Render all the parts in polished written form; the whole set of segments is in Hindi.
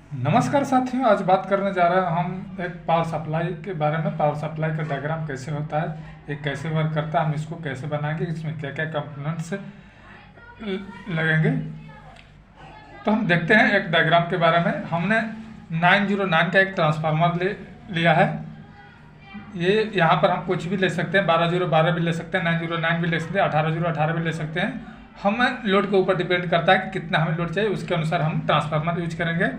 नमस्कार साथियों, आज बात करने जा रहे हैं हम एक पावर सप्लाई के बारे में। पावर सप्लाई का डायग्राम कैसे होता है, ये कैसे वर्क करता है, हम इसको कैसे बनाएंगे, इसमें क्या क्या कंपोनेंट्स लगेंगे। तो हम देखते हैं एक डायग्राम के बारे में। हमने 909 का एक ट्रांसफार्मर लिया है। ये यहाँ पर हम कुछ भी ले सकते हैं, 12 भी ले सकते हैं, 909 भी ले सकते हैं, 18 भी ले सकते हैं। हम लोड के ऊपर डिपेंड करता है कि कितना हमें लोड चाहिए, उसके अनुसार हम ट्रांसफार्मर यूज करेंगे।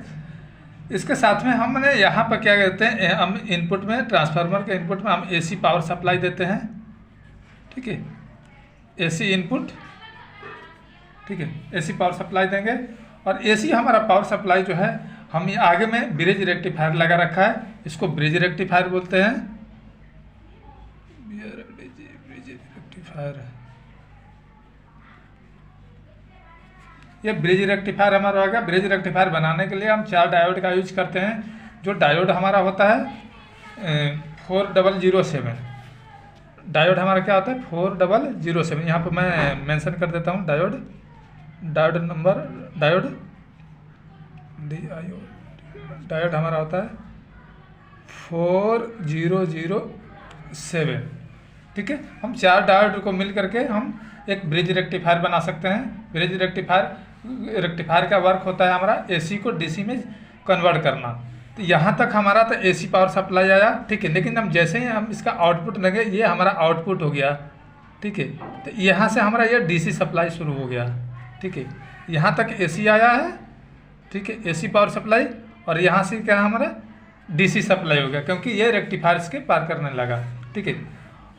इसके साथ में हमने यहाँ पर क्या कहते हैं, हम इनपुट में, ट्रांसफार्मर के इनपुट में हम एसी पावर सप्लाई देते हैं। ठीक है, एसी इनपुट, ठीक है, एसी पावर सप्लाई देंगे। और एसी हमारा पावर सप्लाई जो है, हम ये आगे में ब्रिज रेक्टिफायर लगा रखा है, इसको ब्रिज रेक्टिफायर बोलते हैं। ब्रिज रेक्टिफायर, ये ब्रिज रेक्टिफायर हमारा होगा। ब्रिज रेक्टिफायर बनाने के लिए हम 4 डायोड का यूज करते हैं। जो डायोड हमारा होता है 4007 डायोड हमारा क्या होता है, 4007। यहाँ पर मैं मेंशन कर देता हूँ डायोड नंबर, डायोड हमारा होता है 4007। ठीक है, हम 4 डायोड को मिल करके हम एक ब्रिज रेक्टिफायर बना सकते हैं। ब्रिज रेक्टिफायर का वर्क होता है हमारा एसी को डीसी में कन्वर्ट करना। तो यहाँ तक हमारा तो एसी पावर सप्लाई आया, ठीक है। लेकिन हम जैसे ही हम इसका आउटपुट लगे, ये हमारा आउटपुट हो गया, ठीक है। तो यहाँ से हमारा ये डीसी सप्लाई शुरू हो गया, ठीक है। यहाँ तक एसी आया है, ठीक है, एसी पावर सप्लाई। और यहाँ से क्या हमारा डीसी सप्लाई हो गया, क्योंकि ये रेक्टिफायर्स के पार करने लगा, ठीक है।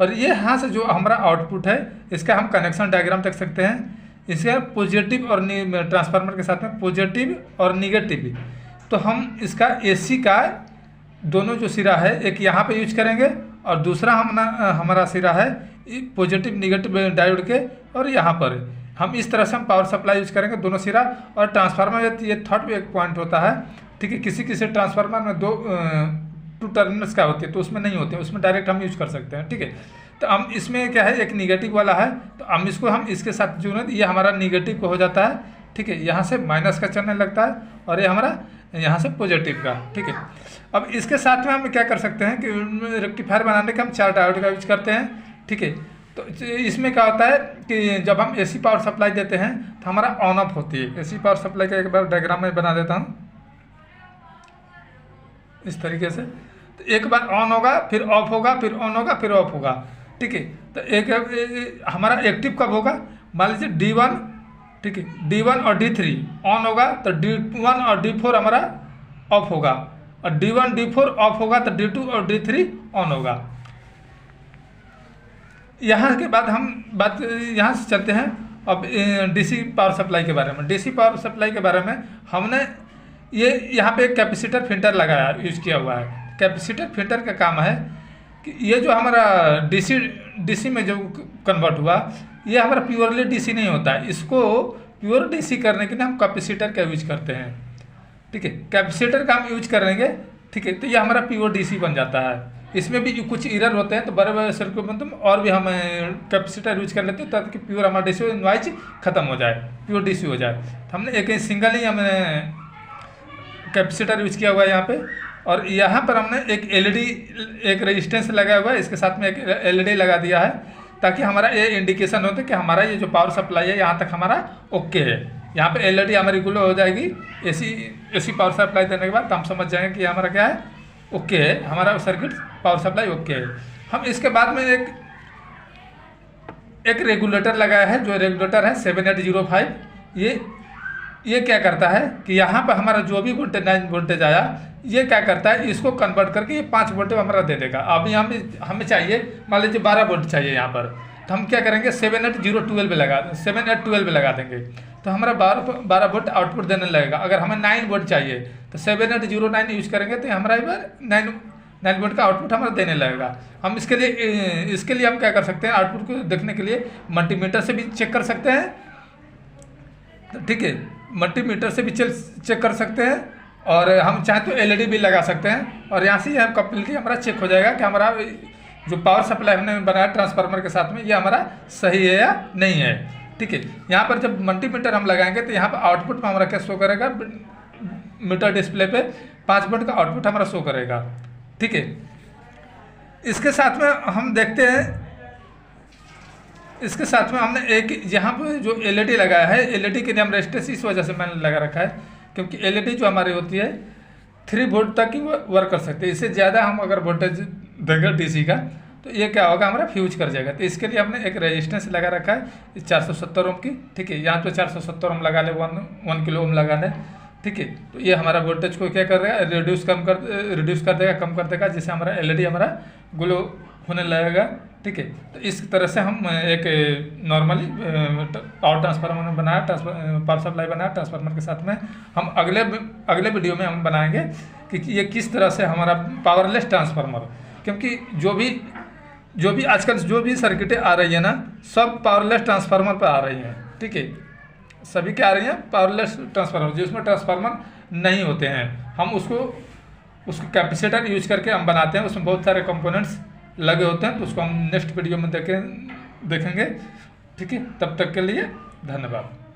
और ये यहाँ से जो हमारा आउटपुट है, इसका हम कनेक्शन डायग्राम देख सकते हैं। इसका पॉजिटिव और ट्रांसफार्मर के साथ में पॉजिटिव और निगेटिव। तो हम इसका एसी का दोनों जो सिरा है, एक यहाँ पे यूज करेंगे और दूसरा हमारा सिरा है पॉजिटिव निगेटिव डायोड के, और यहाँ पर हम इस तरह से हम पावर सप्लाई यूज करेंगे दोनों सिरा। और ट्रांसफार्मर ये थर्ड भी एक पॉइंट होता है, ठीक है। किसी ट्रांसफार्मर में 2 टर्मिनल्स का होती है, तो उसमें नहीं होते हैं, उसमें डायरेक्ट हम यूज कर सकते हैं, ठीक है। तो हम इसमें क्या है, एक निगेटिव वाला है, तो हम इसके साथ जोड़ें, ये हमारा निगेटिव को हो जाता है, ठीक है। यहाँ से माइनस का चलने लगता है और ये हमारा यहाँ से पॉजिटिव का, ठीक है। अब इसके साथ में हम क्या कर सकते हैं कि रेक्टिफायर बनाने के हम 4 डायोड का यूज करते हैं, ठीक है। तो इसमें क्या होता है कि जब हम एसी पावर सप्लाई देते हैं तो हमारा ऑन ऑफ होती है। एसी पावर सप्लाई का एक बार डायग्राम में बना देता हूँ इस तरीके से। तो एक बार ऑन होगा, फिर ऑफ होगा, फिर ऑन होगा, फिर ऑफ होगा, ठीक है। तो एक हमारा एक्टिव कब होगा, मान लीजिए D1, ठीक है, D1 और D3 ऑन होगा, तो D1 और D4 हमारा ऑफ होगा। और D1 D4 ऑफ होगा तो D2 और D3 ऑन होगा। यहाँ के बाद हम यहाँ से चलते हैं अब डीसी पावर सप्लाई के बारे में। डीसी पावर सप्लाई के बारे में हमने ये यहाँ पे एक कैपेसिटर फिल्टर लगाया, यूज किया हुआ है। कैपेसिटर फिल्टर का काम है कि ये जो हमारा डीसी में जो कन्वर्ट हुआ, ये हमारा प्योरली डीसी नहीं होता है। इसको प्योर डीसी करने के लिए हम कैपेसिटर का यूज करते हैं, ठीक है। कैपेसिटर का हम यूज करेंगे, ठीक है, तो ये हमारा प्योर डीसी बन जाता है। इसमें भी कुछ एरर होते हैं, तो बड़े सर्किट में और भी हम कैपेसिटर यूज कर लेते हैं ताकि प्योर हमारा डीसी नॉइज खत्म हो जाए, प्योर डीसी हो जाए। तो हमने एक सिंगल ही हमने कैपेसिटर यूज किया हुआ है यहाँ पे। और यहाँ पर हमने एक एलईडी, एक रेजिस्टेंस लगाया हुआ है, इसके साथ में एक एलईडी लगा दिया है, ताकि हमारा ये इंडिकेशन होता है कि हमारा ये जो पावर सप्लाई है यहाँ तक हमारा ओके है। यहाँ पे एलईडी हमारी ग्लो हो जाएगी एसी पावर सप्लाई देने के बाद, तो हम समझ जाएंगे कि हमारा क्या है, ओके है, हमारा सर्किट पावर सप्लाई ओके है। हम इसके बाद में एक रेगुलेटर लगाया है, जो रेगुलेटर है 7805। ये क्या करता है कि यहाँ पर हमारा जो भी वोल्टेज 9 वोल्टेज आया, ये क्या करता है, इसको कन्वर्ट करके ये 5 वोल्टेज हमारा दे देगा। अभी हमें चाहिए, मान लीजिए 12 वोल्ट चाहिए यहाँ पर, तो हम क्या करेंगे 7812 लगा देंगे, तो हमारा 12 वोल्ट आउटपुट देने लगेगा। अगर हमें 9 वोल्ट चाहिए तो 7809 यूज करेंगे, तो हमारा एक बार 9 वोल्ट का आउटपुट हमारा देने लगेगा। हम इसके लिए हम क्या कर सकते हैं, आउटपुट को देखने के लिए मल्टीमीटर से भी चेक कर सकते हैं, ठीक है। मल्टीमीटर से भी चेक कर सकते हैं, और हम चाहे तो एलईडी भी लगा सकते हैं। और यहाँ से हम कंप्लीटली हमारा चेक हो जाएगा कि हमारा जो पावर सप्लाई हमने बनाया ट्रांसफार्मर के साथ में, ये हमारा सही है या नहीं है, ठीक है। यहाँ पर जब मल्टीमीटर हम लगाएंगे तो यहाँ पर आउटपुट में हमारा क्या शो करेगा, मीटर डिस्प्ले पे 5 वोल्ट का आउटपुट हमारा शो करेगा। ठीक है, इसके साथ में हम देखते हैं, इसके साथ में हमने एक यहाँ पे जो एलईडी लगाया है, एलईडी के लिए हम रेजिस्टेंस इस वजह से मैंने लगा रखा है क्योंकि एलईडी जो हमारी होती है 3 वोल्ट तक ही वर्क कर सकते हैं। इससे ज़्यादा हम अगर वोल्टेज देंगे डीसी का तो ये क्या होगा, हमारा फ्यूज कर जाएगा। तो इसके लिए हमने एक रेजिस्टेंस लगा रखा है 470 ओम की। ठीक है, यहाँ पे 470 ओम लगा ले, 1 किलो ओम लगा ले। ठीक है, तो ये हमारा वोल्टेज को क्या कर रहा है, रिड्यूस कर देगा, कम कर देगा, जिससे हमारा एलईडी हमारा ग्लो होने लगेगा। ठीक है, तो इस तरह से हम एक नॉर्मली पावर ट्रांसफार्मर बनाया, पावर सप्लाई बनाया। ट्रांसफार्मर के साथ में हम अगले वीडियो में हम बनाएंगे कि ये किस तरह से हमारा पावरलेस ट्रांसफार्मर, क्योंकि जो भी आजकल जो भी सर्किटें आ रही है ना, सब पावरलेस ट्रांसफार्मर पर आ रही हैं। ठीक है, सभी क्या आ रही हैं, पावरलेस ट्रांसफार्मर, जिसमें ट्रांसफार्मर नहीं होते हैं। हम उसको कैपेसिटर यूज करके हम बनाते हैं, उसमें बहुत सारे कंपोनेंट्स लगे होते हैं। तो उसको हम नेक्स्ट वीडियो में देखेंगे। ठीक है, तब तक के लिए धन्यवाद।